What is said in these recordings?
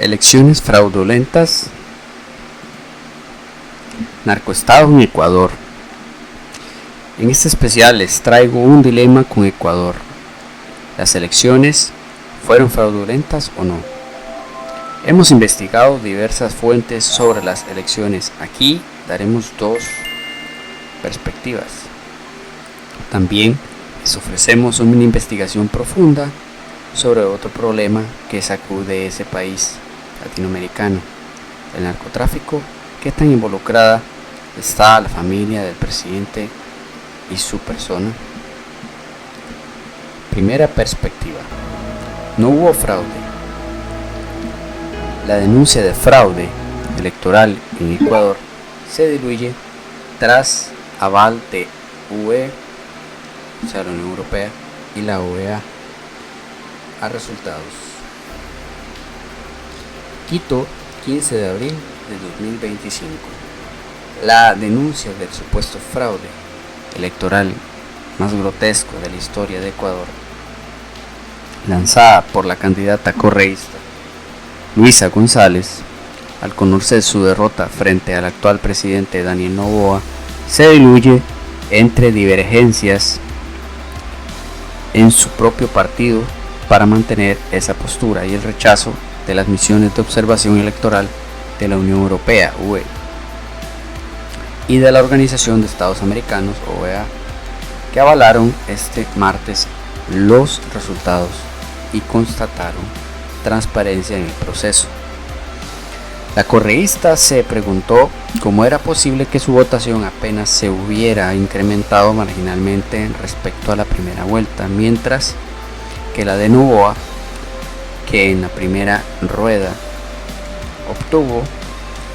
Elecciones fraudulentas. Narcoestado en Ecuador. En este especial les traigo un dilema con Ecuador. ¿Las elecciones fueron fraudulentas o no? Hemos investigado diversas fuentes sobre las elecciones. Aquí daremos dos perspectivas. También les ofrecemos una investigación profunda sobre otro problema que sacude ese país latinoamericano, el narcotráfico. ¿Qué tan involucrada está la familia del presidente y su persona? Primera perspectiva. No hubo fraude. La denuncia de fraude electoral en Ecuador se diluye tras aval de UE, o sea, la Unión Europea y la OEA, a resultados. Quito, 15 de abril de 2025. La denuncia del supuesto fraude electoral más grotesco de la historia de Ecuador, lanzada por la candidata correísta Luisa González, al conocer su derrota frente al actual presidente Daniel Noboa, se diluye entre divergencias en su propio partido para mantener esa postura y el rechazo de las misiones de observación electoral de la Unión Europea, UE, y de la Organización de Estados Americanos, OEA, que avalaron este martes los resultados y constataron transparencia en el proceso. La correísta se preguntó cómo era posible que su votación apenas se hubiera incrementado marginalmente respecto a la primera vuelta, mientras que la de Noboa, que en la primera rueda obtuvo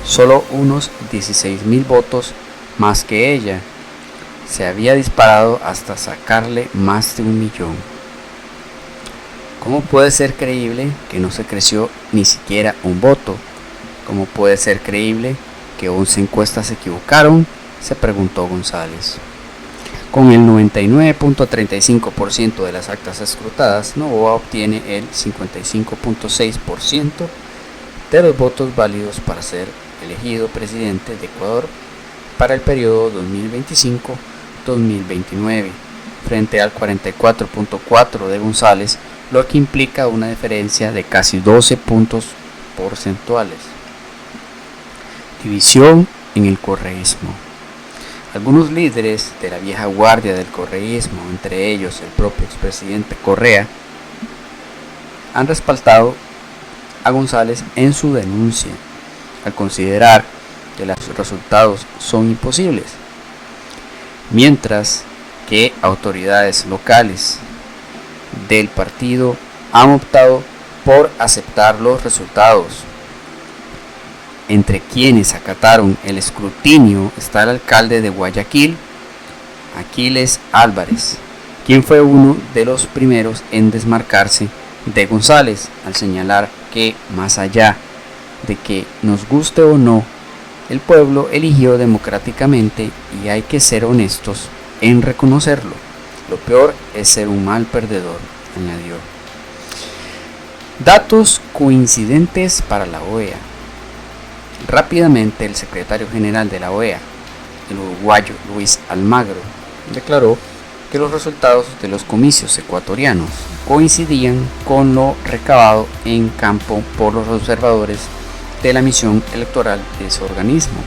solo unos 16,000 votos más que ella, se había disparado hasta sacarle más de 1 millón. ¿Cómo puede ser creíble que no se creció ni siquiera un voto? ¿Cómo puede ser creíble que 11 encuestas se equivocaron?, se preguntó González. Con el 99.35% de las actas escrutadas, Noboa obtiene el 55.6% de los votos válidos para ser elegido presidente de Ecuador para el periodo 2025-2029, frente al 44.4% de González, lo que implica una diferencia de casi 12 puntos porcentuales. División en el correísmo. Algunos líderes de la vieja guardia del correísmo, entre ellos el propio expresidente Correa, han respaldado a González en su denuncia, al considerar que los resultados son imposibles, mientras que autoridades locales del partido han optado por aceptar los resultados. Entre quienes acataron el escrutinio está el alcalde de Guayaquil, Aquiles Álvarez, quien fue uno de los primeros en desmarcarse de González, al señalar que, más allá de que nos guste o no, el pueblo eligió democráticamente y hay que ser honestos en reconocerlo. Lo peor es ser un mal perdedor, añadió. Datos coincidentes para la OEA. Rápidamente, el secretario general de la OEA, el uruguayo Luis Almagro, declaró que los resultados de los comicios ecuatorianos coincidían con lo recabado en campo por los observadores de la misión electoral de ese organismo.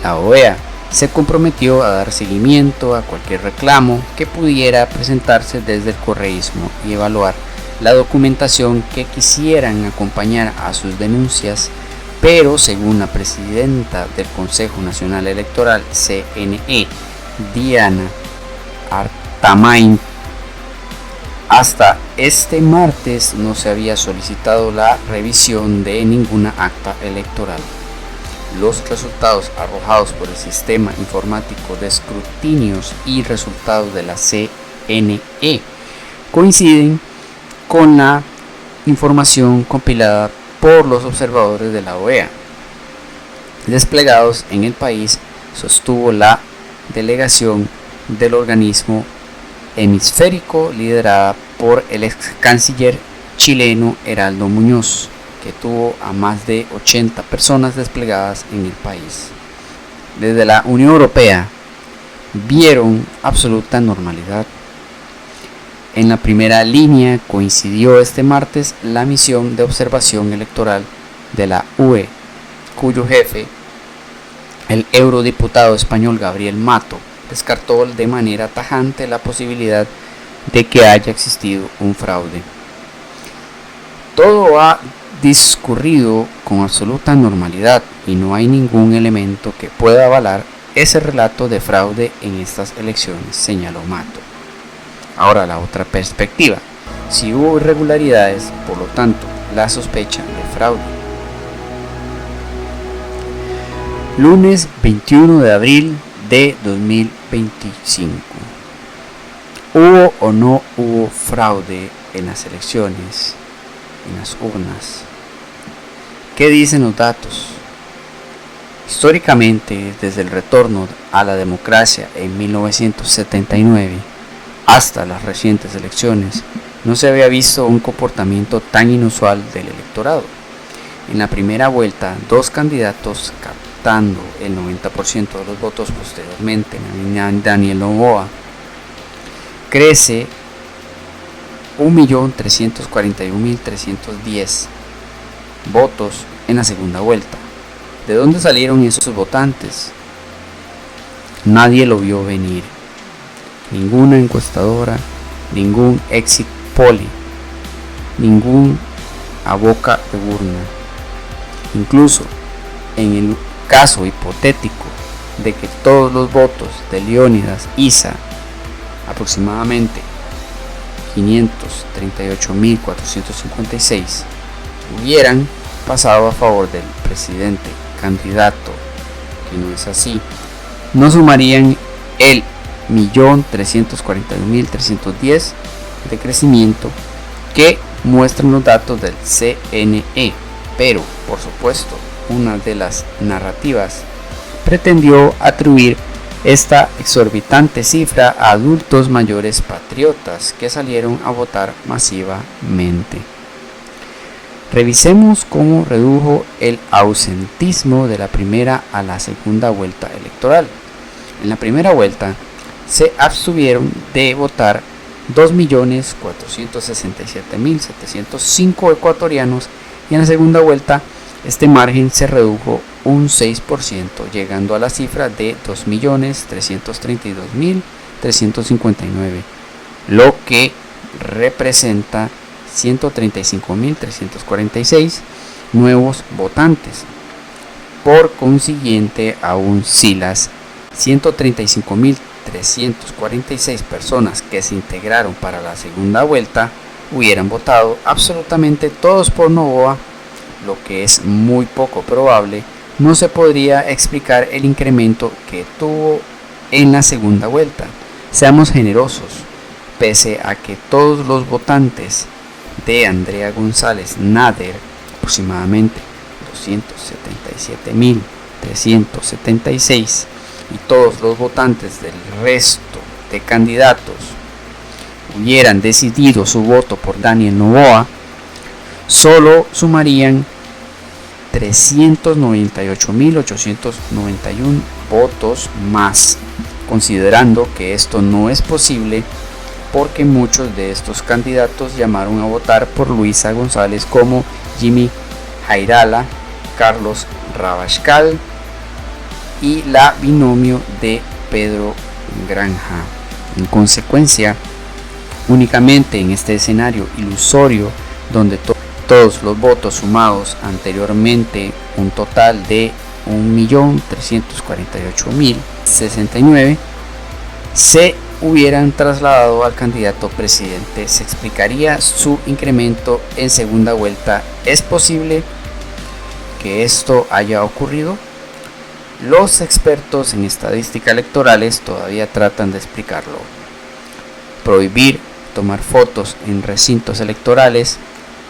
La OEA se comprometió a dar seguimiento a cualquier reclamo que pudiera presentarse desde el correísmo y evaluar la documentación que quisieran acompañar a sus denuncias, pero según la presidenta del Consejo Nacional Electoral, CNE, Diana Artamain, hasta este martes no se había solicitado la revisión de ninguna acta electoral. Los resultados arrojados por el sistema informático de escrutinios y resultados de la CNE coinciden con la información compilada por los observadores de la OEA desplegados en el país, sostuvo la delegación del organismo hemisférico liderada por el ex canciller chileno Heraldo Muñoz. que tuvo a más de 80 personas desplegadas en el país. Desde la Unión Europea vieron absoluta normalidad. En la primera línea coincidió este martes la misión de observación electoral de la UE, cuyo jefe, el eurodiputado español Gabriel Mato, descartó de manera tajante la posibilidad de que haya existido un fraude. Todo ha discurrido con absoluta normalidad y no hay ningún elemento que pueda avalar ese relato de fraude en estas elecciones, señaló Mato. Ahora la otra perspectiva: si hubo irregularidades, por lo tanto, la sospecha de fraude. Lunes 21 de abril de 2025. ¿Hubo o no hubo fraude en las elecciones, en las urnas? ¿Qué dicen los datos? Históricamente, desde el retorno a la democracia en 1979 hasta las recientes elecciones, no se había visto un comportamiento tan inusual del electorado. En la primera vuelta, dos candidatos captando el 90% de los votos, posteriormente Daniel Noboa crece 1.341.310 votos en la segunda vuelta. ¿De dónde salieron esos votantes? Nadie lo vio venir. Ninguna encuestadora, ningún exit poll, ningún a boca de urna. Incluso en el caso hipotético de que todos los votos de Leónidas Issa, aproximadamente 538.456, hubieran pasado a favor del presidente candidato, que no es así, no sumarían el 1.341.310 de crecimiento que muestran los datos del CNE, pero por supuesto una de las narrativas pretendió atribuir esta exorbitante cifra a adultos mayores patriotas que salieron a votar masivamente. Revisemos cómo redujo el ausentismo de la primera a la segunda vuelta electoral. En la primera vuelta se abstuvieron de votar 2.467.705 ecuatorianos y en la segunda vuelta este margen se redujo un 6%, llegando a la cifra de 2.332.359, lo que representa 135.346 nuevos votantes. Por consiguiente, aún si las 135.346 personas que se integraron para la segunda vuelta hubieran votado absolutamente todos por Noboa, lo que es muy poco probable, no se podría explicar el incremento que tuvo en la segunda vuelta. Seamos generosos, pese a que todos los votantes de Andrea González Nader, aproximadamente 277.376, y todos los votantes del resto de candidatos hubieran decidido su voto por Daniel Noboa, solo sumarían 398.891 votos más, considerando que esto no es posible porque muchos de estos candidatos llamaron a votar por Luisa González, como Jimmy Jairala, Carlos Rabascal y la binomio de Pedro Granja. En consecuencia, únicamente en este escenario ilusorio donde todos los votos sumados anteriormente, un total de 1.348.069, se hubieran trasladado al candidato presidente, se explicaría su incremento en segunda vuelta. ¿Es posible que esto haya ocurrido? Los expertos en estadística electorales todavía tratan de explicarlo. Prohibir tomar fotos en recintos electorales,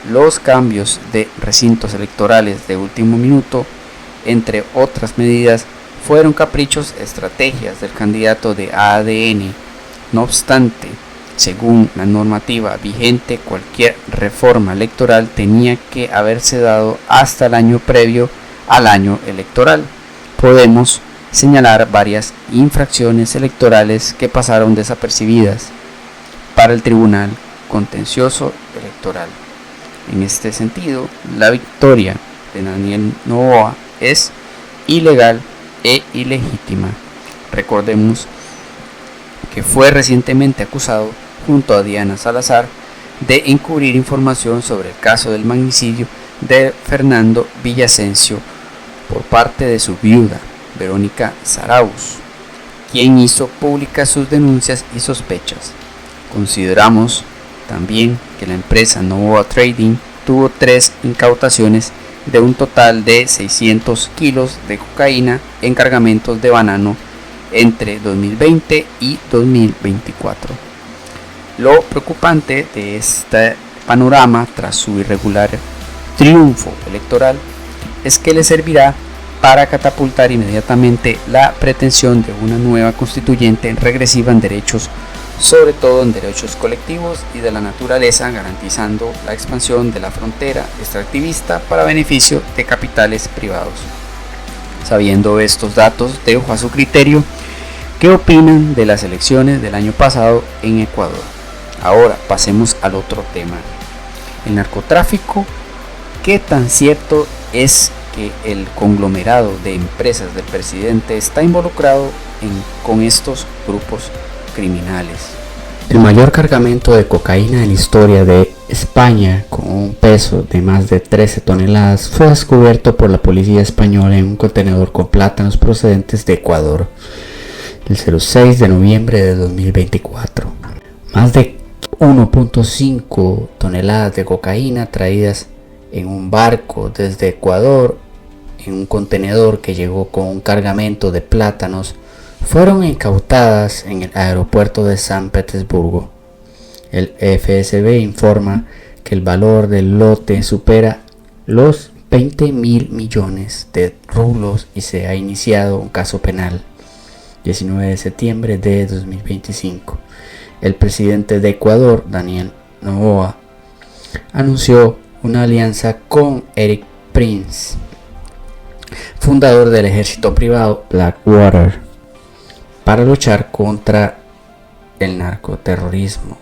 los cambios de recintos electorales de último minuto, entre otras medidas, fueron caprichos, estrategias del candidato de ADN. No obstante, Según la normativa vigente, cualquier reforma electoral tenía que haberse dado hasta el año previo al año electoral. Podemos señalar varias infracciones electorales que pasaron desapercibidas para el Tribunal Contencioso Electoral. En este sentido, la victoria de Daniel Noboa es ilegal e ilegítima. Recordemos que fue recientemente acusado junto a Diana Salazar de encubrir información sobre el caso del magnicidio de Fernando Villavicencio por parte de su viuda, Verónica Zarauz, quien hizo públicas sus denuncias y sospechas. Consideramos también que la empresa Noboa Trading tuvo 3 incautaciones de un total de 600 kilos de cocaína en cargamentos de banano entre 2020 y 2024. Lo preocupante de este panorama tras su irregular triunfo electoral es que le servirá para catapultar inmediatamente la pretensión de una nueva constituyente regresiva en derechos, sobre todo en derechos colectivos y de la naturaleza, garantizando la expansión de la frontera extractivista para beneficio de capitales privados. Sabiendo estos datos, dejo a su criterio qué opinan de las elecciones del año pasado en Ecuador. Ahora pasemos al otro tema. El narcotráfico. ¿Qué tan cierto es que el conglomerado de empresas del presidente está involucrado con estos grupos criminales? El mayor cargamento de cocaína en la historia de España, con un peso de más de 13 toneladas, fue descubierto por la policía española en un contenedor con plátanos procedentes de Ecuador el 06 de noviembre de 2024. Más de 1.5 toneladas de cocaína traídas en un barco desde Ecuador en un contenedor que llegó con un cargamento de plátanos fueron incautadas en el aeropuerto de San Petersburgo. El FSB informa que el valor del lote supera los 20.000 millones de rublos y se ha iniciado un caso penal. 19 de septiembre de 2025. El presidente de Ecuador, Daniel Noboa, anunció una alianza con Eric Prince, fundador del ejército privado Blackwater, para luchar contra el narcoterrorismo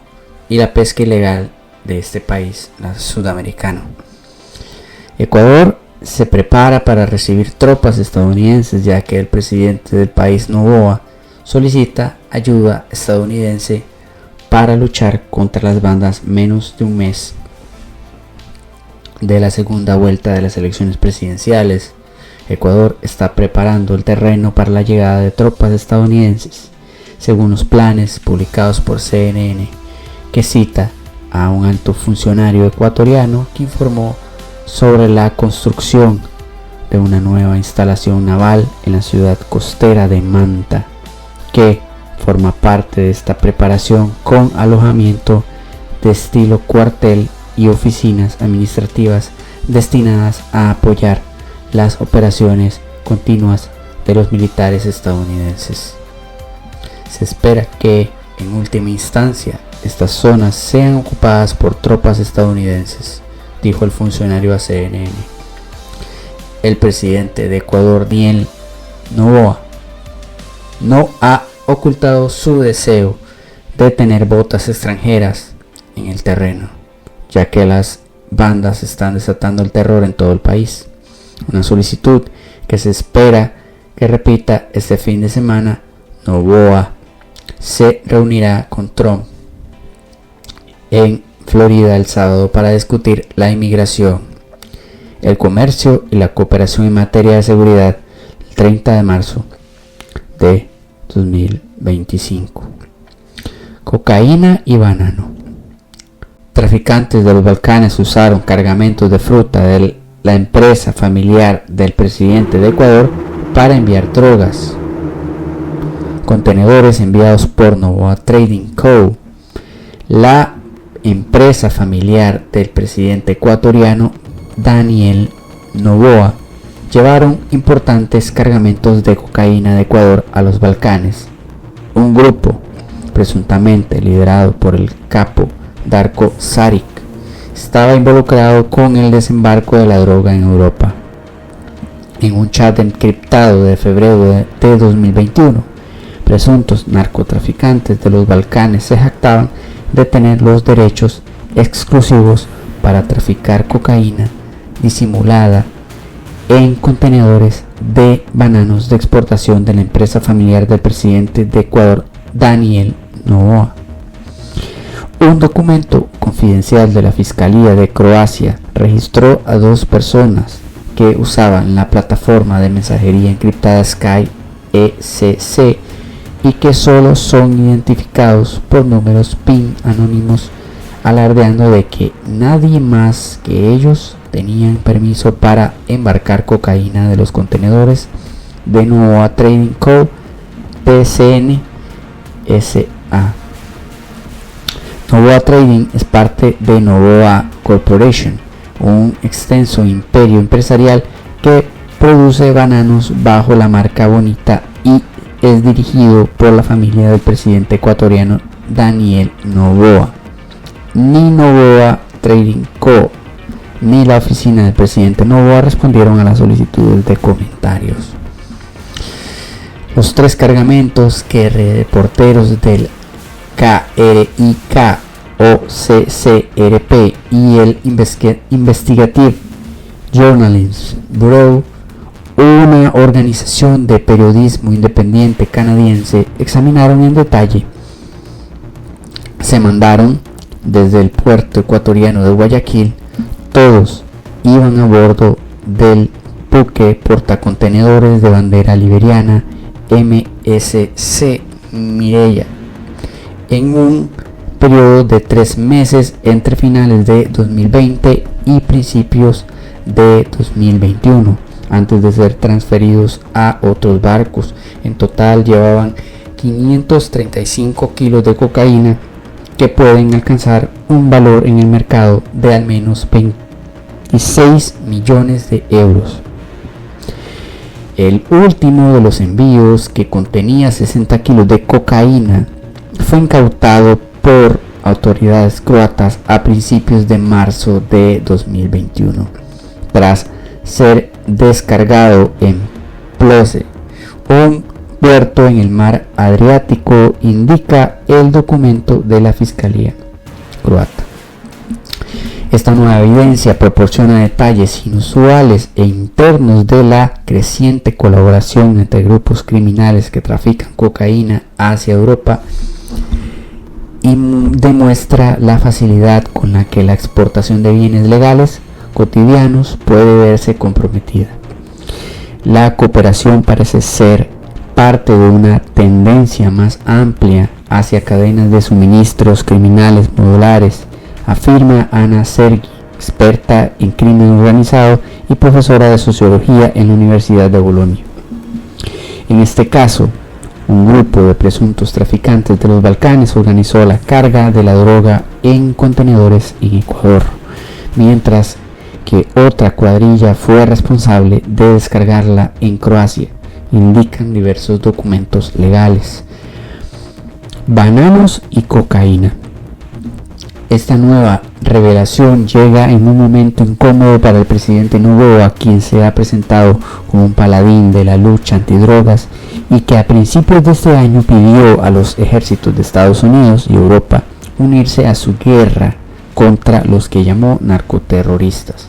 y la pesca ilegal de este país sudamericano. Ecuador se prepara para recibir tropas estadounidenses, ya que el presidente del país, Noboa, solicita ayuda estadounidense para luchar contra las bandas menos de un mes de la segunda vuelta de las elecciones presidenciales. Ecuador está preparando el terreno para la llegada de tropas estadounidenses, según los planes publicados por CNN, que cita a un alto funcionario ecuatoriano que informó sobre la construcción de una nueva instalación naval en la ciudad costera de Manta, que forma parte de esta preparación con alojamiento de estilo cuartel y oficinas administrativas destinadas a apoyar las operaciones continuas de los militares estadounidenses. Se espera que, en última instancia, estas zonas sean ocupadas por tropas estadounidenses, dijo el funcionario a CNN. El presidente de Ecuador, Daniel Noboa, no ha ocultado su deseo de tener botas extranjeras en el terreno, ya que las bandas están desatando el terror en todo el país. Una solicitud que se espera que repita este fin de semana. Noboa se reunirá con Trump en Florida el sábado para discutir la inmigración, el comercio y la cooperación en materia de seguridad el 30 de marzo de 2025. Cocaína y banano. Traficantes de los Balcanes usaron cargamentos de fruta de la empresa familiar del presidente de Ecuador para enviar drogas. Contenedores enviados por Noboa Trading Co., la empresa familiar del presidente ecuatoriano Daniel Noboa, llevaron importantes cargamentos de cocaína de Ecuador a los Balcanes. Un grupo presuntamente liderado por el capo Darko Saric, estaba involucrado con el desembarco de la droga en Europa. En un chat encriptado de febrero de 2021, presuntos narcotraficantes de los Balcanes se jactaban de tener los derechos exclusivos para traficar cocaína disimulada en contenedores de bananos de exportación de la empresa familiar del presidente de Ecuador, Daniel Noboa. Un documento confidencial de la Fiscalía de Croacia registró a 2 personas que usaban la plataforma de mensajería encriptada Sky ECC y que solo son identificados por números PIN anónimos, alardeando de que nadie más que ellos tenían permiso para embarcar cocaína de los contenedores de Noboa Trading Co. PCN SA. Noboa Trading es parte de Noboa Corporation, un extenso imperio empresarial que produce bananos bajo la marca Bonita y es dirigido por la familia del presidente ecuatoriano Daniel Noboa. Ni Noboa Trading Co. ni la oficina del presidente Noboa respondieron a las solicitudes de comentarios. Los 3 cargamentos que reporteros del KRIK o CCRP y el Investigative Journalism Bureau, una organización de periodismo independiente canadiense, examinaron en detalle, se mandaron desde el puerto ecuatoriano de Guayaquil. Todos iban a bordo del buque portacontenedores de bandera liberiana MSC Mireya en un periodo de 3 meses entre finales de 2020 y principios de 2021, antes de ser transferidos a otros barcos. En total llevaban 535 kilos de cocaína que pueden alcanzar un valor en el mercado de al menos 26 millones de euros. El último de los envíos, que contenía 60 kilos de cocaína, fue incautado por autoridades croatas a principios de marzo de 2021, tras ser descargado en Ploče, un puerto en el mar Adriático, indica el documento de la Fiscalía croata. Esta nueva evidencia proporciona detalles inusuales e internos de la creciente colaboración entre grupos criminales que trafican cocaína hacia Europa y demuestra la facilidad con la que la exportación de bienes legales cotidianos puede verse comprometida. La cooperación parece ser parte de una tendencia más amplia hacia cadenas de suministros criminales modulares, afirma Ana Sergi, experta en crimen organizado y profesora de sociología en la Universidad de Bolonia. En este caso, un grupo de presuntos traficantes de los Balcanes organizó la carga de la droga en contenedores en Ecuador, mientras que otra cuadrilla fue responsable de descargarla en Croacia, indican diversos documentos legales. Bananos y cocaína. Esta nueva revelación llega en un momento incómodo para el presidente Noboa, quien se ha presentado como un paladín de la lucha antidrogas y que a principios de este año pidió a los ejércitos de Estados Unidos y Europa unirse a su guerra contra los que llamó narcoterroristas.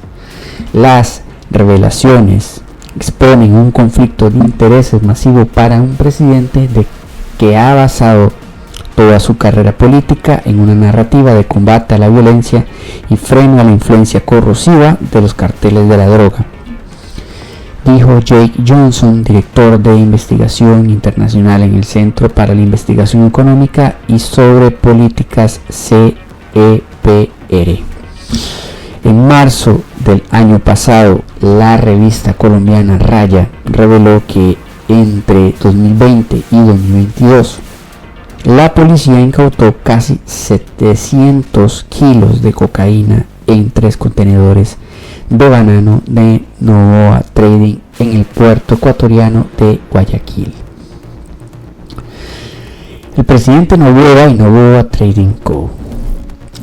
Las revelaciones exponen un conflicto de intereses masivo para un presidente que ha basado toda su carrera política en una narrativa de combate a la violencia y freno a la influencia corrosiva de los carteles de la droga, dijo Jake Johnson, director de investigación internacional en el Centro para la Investigación Económica y sobre Políticas CEPR. En marzo del año pasado, la revista colombiana Raya reveló que entre 2020 y 2022 la policía incautó casi 700 kilos de cocaína en 3 contenedores de banano de Noboa Trading en el puerto ecuatoriano de Guayaquil. El presidente Noboa y Noboa Trading Co.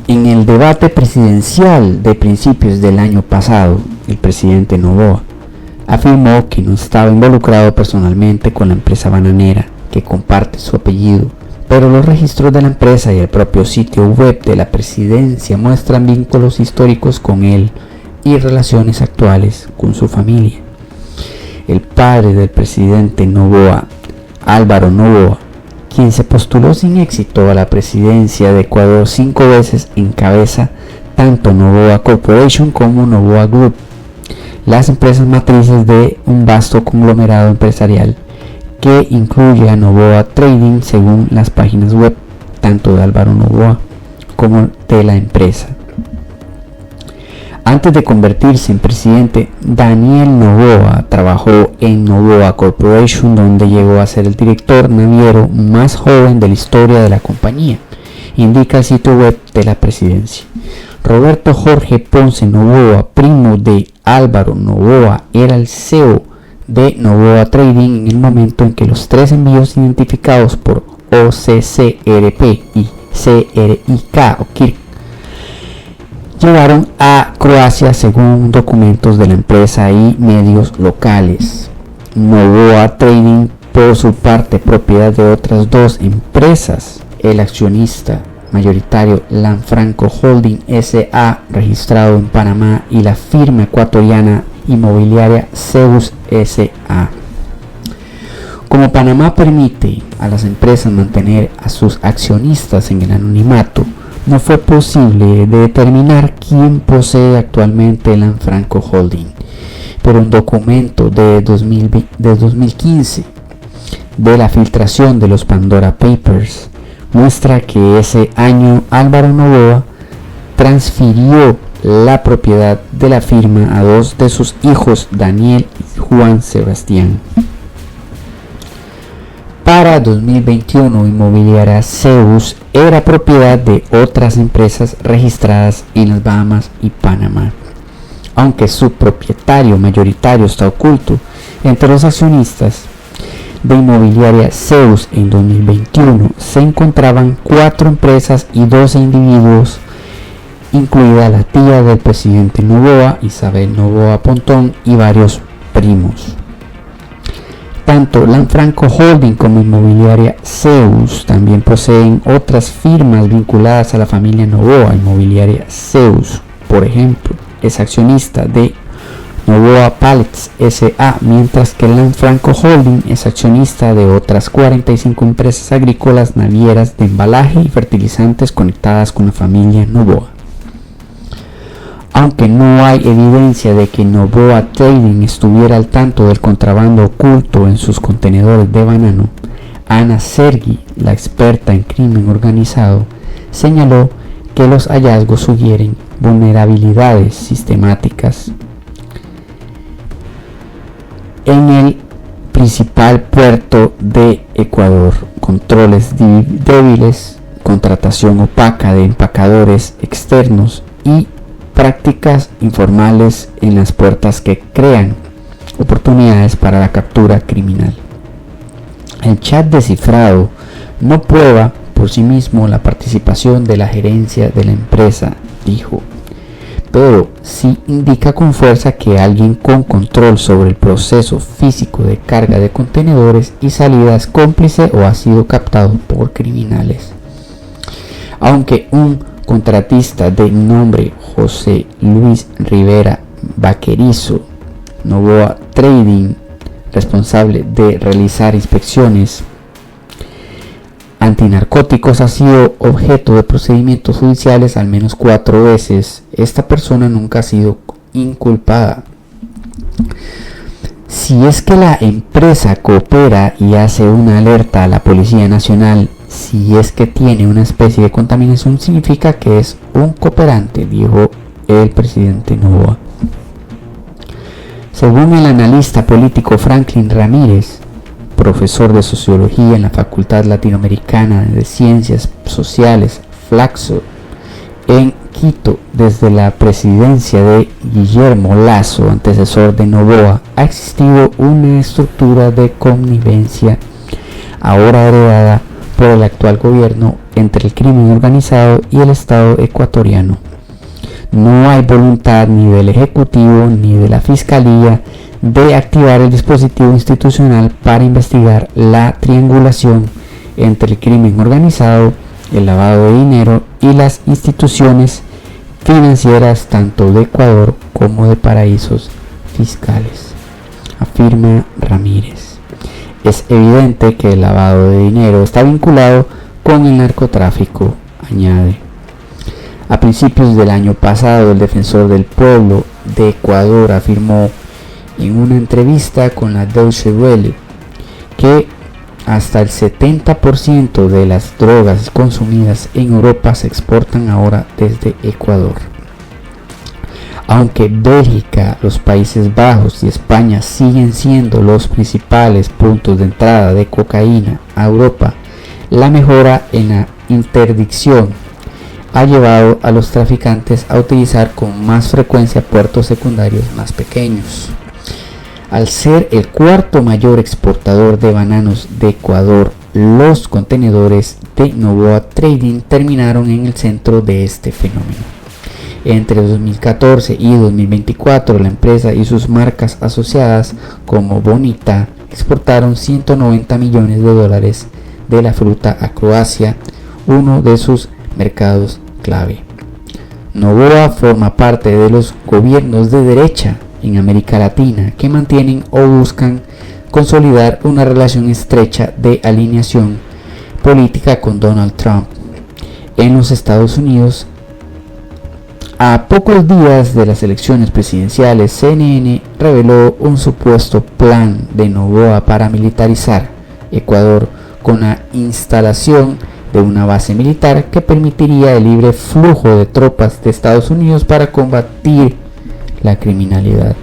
En el debate presidencial de principios del año pasado, el presidente Noboa afirmó que no estaba involucrado personalmente con la empresa bananera que comparte su apellido, pero los registros de la empresa y el propio sitio web de la presidencia muestran vínculos históricos con él y relaciones actuales con su familia. El padre del presidente Noboa, Álvaro Noboa, quien se postuló sin éxito a la presidencia de Ecuador 5 veces, encabeza tanto Noboa Corporation como Noboa Group, las empresas matrices de un vasto conglomerado empresarial que incluye a Noboa Trading según las páginas web tanto de Álvaro Noboa como de la empresa. Antes de convertirse en presidente, Daniel Noboa trabajó en Noboa Corporation, donde llegó a ser el director naviero más joven de la historia de la compañía, indica el sitio web de la presidencia. Roberto Jorge Ponce Noboa, primo de Álvaro Noboa, era el CEO de Noboa Trading en el momento en que los 3 envíos identificados por OCCRP y CRIK o KIRK llegaron a Croacia según documentos de la empresa y medios locales. Noboa Trading, por su parte, propiedad de otras 2 empresas, el accionista mayoritario Lanfranco Holding S.A., registrado en Panamá, y la firma ecuatoriana inmobiliaria Zeus S.A. Como Panamá permite a las empresas mantener a sus accionistas en el anonimato, no fue posible determinar quién posee actualmente Lanfranco Holding, pero un documento de 2015 de la filtración de los Pandora Papers muestra que ese año Álvaro Noboa transfirió la propiedad de la firma a 2 de sus hijos, Daniel y Juan Sebastián. Para 2021, Inmobiliaria Zeus era propiedad de otras empresas registradas en las Bahamas y Panamá, aunque su propietario mayoritario está oculto. Entre los accionistas de Inmobiliaria Zeus en 2021 se encontraban 4 empresas y 12 individuos, incluida la tía del presidente Noboa, Isabel Noboa Pontón, y varios primos. Tanto Lanfranco Holding como Inmobiliaria Zeus también poseen otras firmas vinculadas a la familia Noboa. Inmobiliaria Zeus, por ejemplo, es accionista de Noboa Pallets S.A., mientras que Lanfranco Holding es accionista de otras 45 empresas agrícolas, navieras, de embalaje y fertilizantes conectadas con la familia Noboa. Aunque no hay evidencia de que Noboa Trading estuviera al tanto del contrabando oculto en sus contenedores de banano, Ana Sergi, la experta en crimen organizado, señaló que los hallazgos sugieren vulnerabilidades sistemáticas en el principal puerto de Ecuador, controles débiles, contratación opaca de empacadores externos y prácticas informales en las puertas que crean oportunidades para la captura criminal. El chat descifrado no prueba por sí mismo la participación de la gerencia de la empresa, dijo, pero sí indica con fuerza que alguien con control sobre el proceso físico de carga de contenedores y salida es cómplice o ha sido captado por criminales. Aunque un contratista de nombre José Luis Rivera Vaquerizo, Noboa Trading, responsable de realizar inspecciones antinarcóticos, ha sido objeto de procedimientos judiciales al menos 4 veces. Esta persona nunca ha sido inculpada. Si es que la empresa coopera y hace una alerta a la Policía Nacional, si es que tiene una especie de contaminación, significa que es un cooperante, dijo el presidente Noboa. Según el analista político Franklin Ramírez, profesor de sociología en la Facultad Latinoamericana de Ciencias Sociales, Flaxo, en Quito, desde la presidencia de Guillermo Lasso, antecesor de Noboa, ha existido una estructura de connivencia ahora heredada por el actual gobierno entre el crimen organizado y el Estado ecuatoriano. No hay voluntad ni del Ejecutivo ni de la Fiscalía de activar el dispositivo institucional para investigar la triangulación entre el crimen organizado, el lavado de dinero y las instituciones financieras tanto de Ecuador como de paraísos fiscales, afirma Ramírez. Es evidente que el lavado de dinero está vinculado con el narcotráfico, añade. A principios del año pasado, el defensor del pueblo de Ecuador afirmó en una entrevista con la Deutsche Welle que hasta el 70% de las drogas consumidas en Europa se exportan ahora desde Ecuador. Aunque Bélgica, los Países Bajos y España siguen siendo los principales puntos de entrada de cocaína a Europa, la mejora en la interdicción ha llevado a los traficantes a utilizar con más frecuencia puertos secundarios más pequeños. Al ser el cuarto mayor exportador de bananos de Ecuador, los contenedores de Novoa Trading terminaron en el centro de este fenómeno. Entre 2014 y 2024, la empresa y sus marcas asociadas como Bonita exportaron 190 millones de dólares de la fruta a Croacia, uno de sus mercados clave. Novoa forma parte de los gobiernos de derecha en América Latina que mantienen o buscan consolidar una relación estrecha de alineación política con Donald Trump. En los Estados Unidos, a pocos días de las elecciones presidenciales, CNN reveló un supuesto plan de Novoa para militarizar Ecuador con la instalación de una base militar que permitiría el libre flujo de tropas de Estados Unidos para combatir la criminalidad.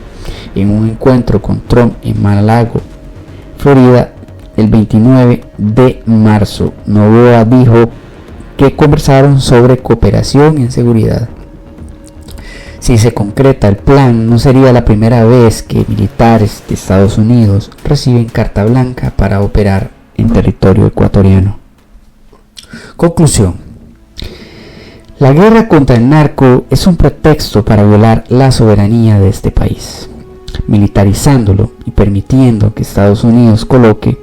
En un encuentro con Trump en Mar-a-Lago, Florida, el 29 de marzo, Novoa dijo que conversaron sobre cooperación en seguridad. Si se concreta el plan, no sería la primera vez que militares de Estados Unidos reciben carta blanca para operar en territorio ecuatoriano. Conclusión. La guerra contra el narco es un pretexto para violar la soberanía de este país, militarizándolo y permitiendo que Estados Unidos coloque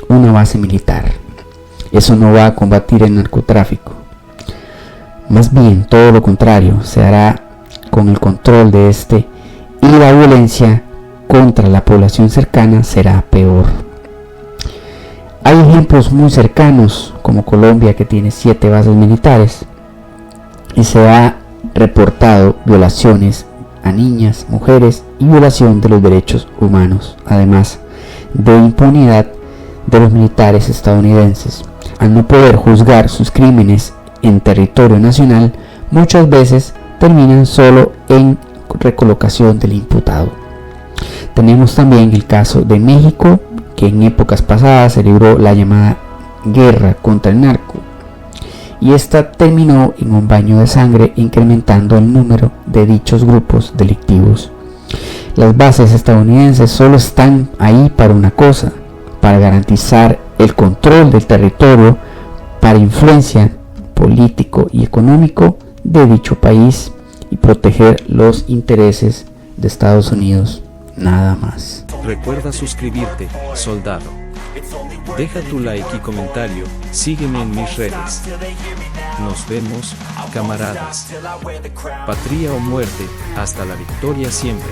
una base militar. Eso no va a combatir el narcotráfico. Más bien, todo lo contrario, se hará con el control de este y la violencia contra la población cercana será peor. Hay ejemplos muy cercanos, como Colombia, que tiene 7 bases militares y se ha reportado violaciones a niñas, mujeres y violación de los derechos humanos, además de impunidad de los militares estadounidenses. Al no poder juzgar sus crímenes en territorio nacional, muchas veces terminan solo en recolocación del imputado. Tenemos también el caso de México, que en épocas pasadas se libró la llamada guerra contra el narco, y esta terminó en un baño de sangre, incrementando el número de dichos grupos delictivos. Las bases estadounidenses solo están ahí para una cosa: para garantizar el control del territorio, para influencia político y económico de dicho país y proteger los intereses de Estados Unidos, nada más. Recuerda suscribirte, soldado. Deja tu like y comentario, sígueme en mis redes. Nos vemos, camaradas. Patria o muerte, hasta la victoria siempre.